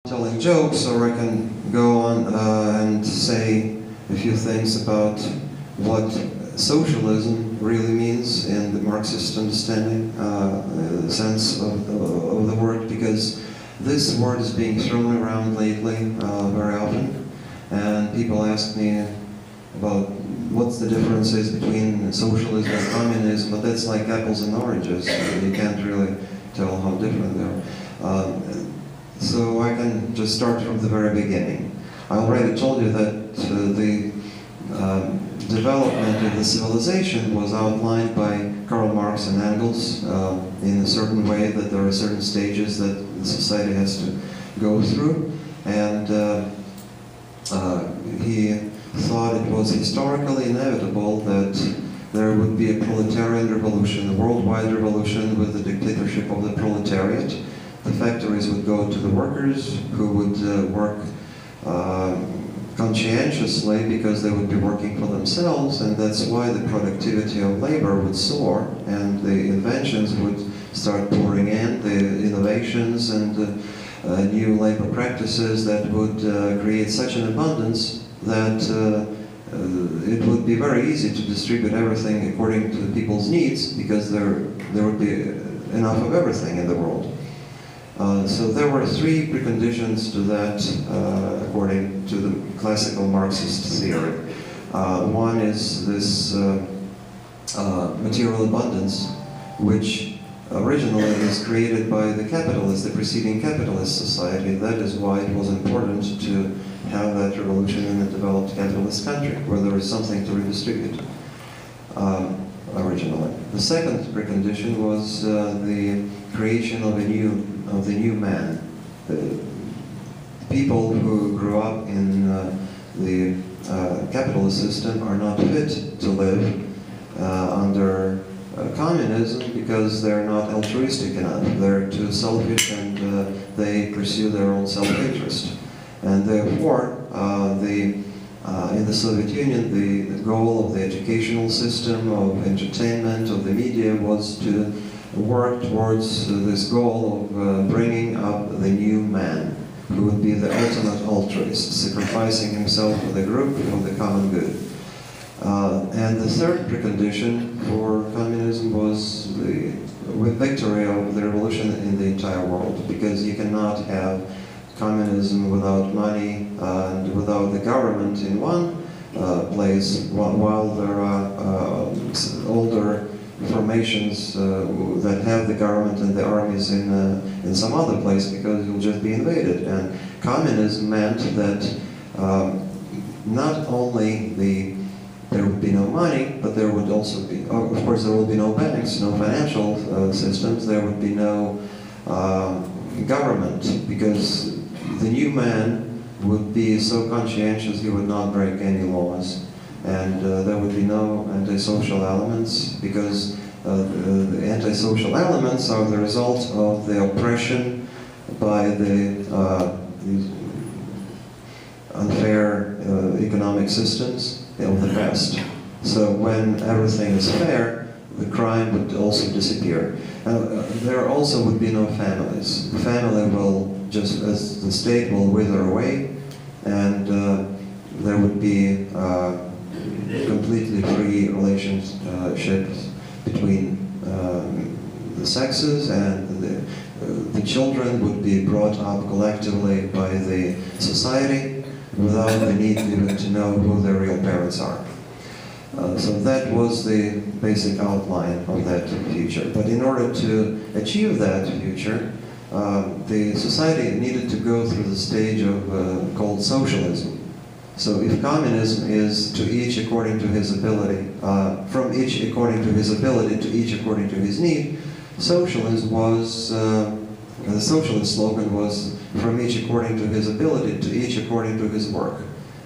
telling jokes, or I can go on and say a few things about what socialism really means in the Marxist understanding, sense of the word, because this word is being thrown around lately very often, and people ask me about what's the differences between socialism and communism, but that's like apples and oranges. You can't really tell how different they are. So I can just start from the very beginning. I already told you that the development of the civilization was outlined by Karl Marx and Engels in a certain way, that there are certain stages that the society has to go through, and he thought it was historically inevitable that there would be a proletarian revolution, a worldwide revolution with the dictatorship of the proletariat. The factories would go to the workers, who would work conscientiously because they would be working for themselves, and that's why the productivity of labor would soar and the inventions would start pouring in, the innovations and new labor practices that would create such an abundance that it would be very easy to distribute everything according to the people's needs, because there would be enough of everything in the world. So there were three preconditions to that, according to the classical Marxist theory. One is this material abundance, which originally is created by the capitalist, the preceding capitalist society. That is why it was important to have that revolution in a developed capitalist country, where there is something to redistribute originally. The second precondition was the creation of the new man. The people who grew up in the capitalist system are not fit to live under communism, because they're not altruistic enough. They're too selfish, and they pursue their own self-interest. And therefore, in the Soviet Union, the goal of the educational system, of entertainment, of the media, was to work towards this goal of bringing up the new man, who would be the ultimate altruist, sacrificing himself for the group, for the common good. And the third precondition for communism was the victory of the revolution in the entire world, because you cannot have communism without money and without the government in one place, while there are older formations that have the government and the armies in some other place, because you'll just be invaded. And communism meant that not only there would be no money, but there would also be, of course, there would be no banks, no financial systems, there would be no government, because the new man would be so conscientious he would not break any laws. And there would be no antisocial elements, because the antisocial elements are the result of the oppression by the unfair economic systems of the past. So when everything is fair, the crime would also disappear. There also would be no families. The family will, just as the state, will wither away, and there would be completely free relationships between the sexes, and the children would be brought up collectively by the society without the need even to know who their real parents are. So that was the basic outline of that future. But in order to achieve that future, the society needed to go through the stage of called socialism. So if communism is to each according to his ability, from each according to his ability to each according to his need, socialism was, the socialist slogan was from each according to his ability to each according to his work.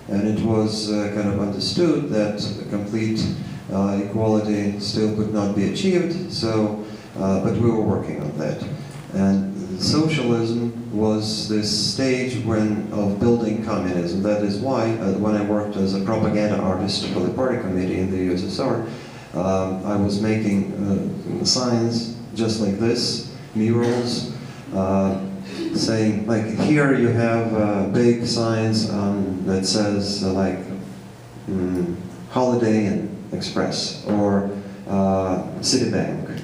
And it was kind of understood that complete equality still could not be achieved, so, but we were working on that. And socialism was this stage of building communism. That is why, when I worked as a propaganda artist for the party committee in the USSR, I was making signs just like this, murals, saying, like here you have big signs that says Holiday Inn Express or Citibank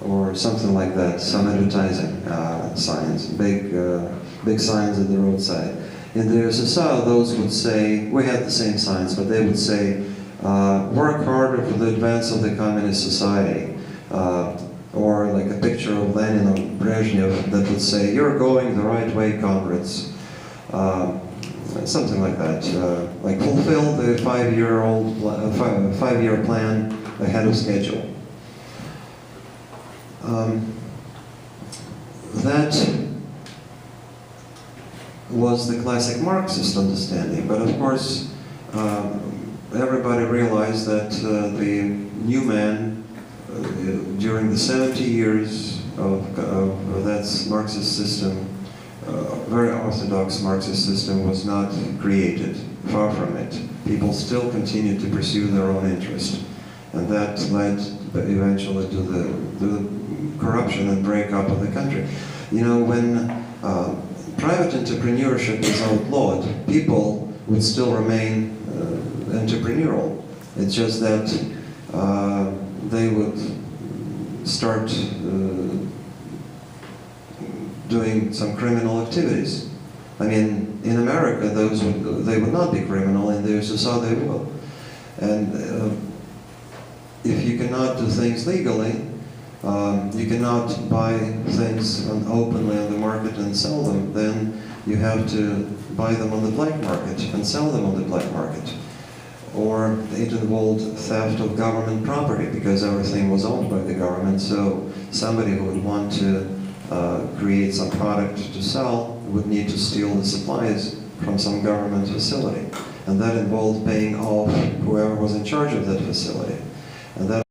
or something like that, some advertising signs, big signs at the roadside. In the USSR, those would say, we had the same signs, but they would say, work harder for the advance of the communist society. Or like a picture of Lenin or Brezhnev that would say, you're going the right way, comrades. Something like that. Like fulfill the five-year plan ahead of schedule. That was the classic Marxist understanding, but of course everybody realized that the new man during the 70 years of that Marxist system, very orthodox Marxist system, was not created. Far from it. People still continued to pursue their own interest, and that led eventually to the corruption and breakup of the country. You know, when private entrepreneurship is outlawed, people would still remain entrepreneurial. It's just that they would start doing some criminal activities. I mean, in America, they would not be criminal, in the USSR they will. And if you cannot do things legally, you cannot buy things openly on the market and sell them, then you have to buy them on the black market and sell them on the black market. Or it involved theft of government property because everything was owned by the government, so somebody who would want to create some product to sell would need to steal the supplies from some government facility. And that involved paying off whoever was in charge of that facility. And that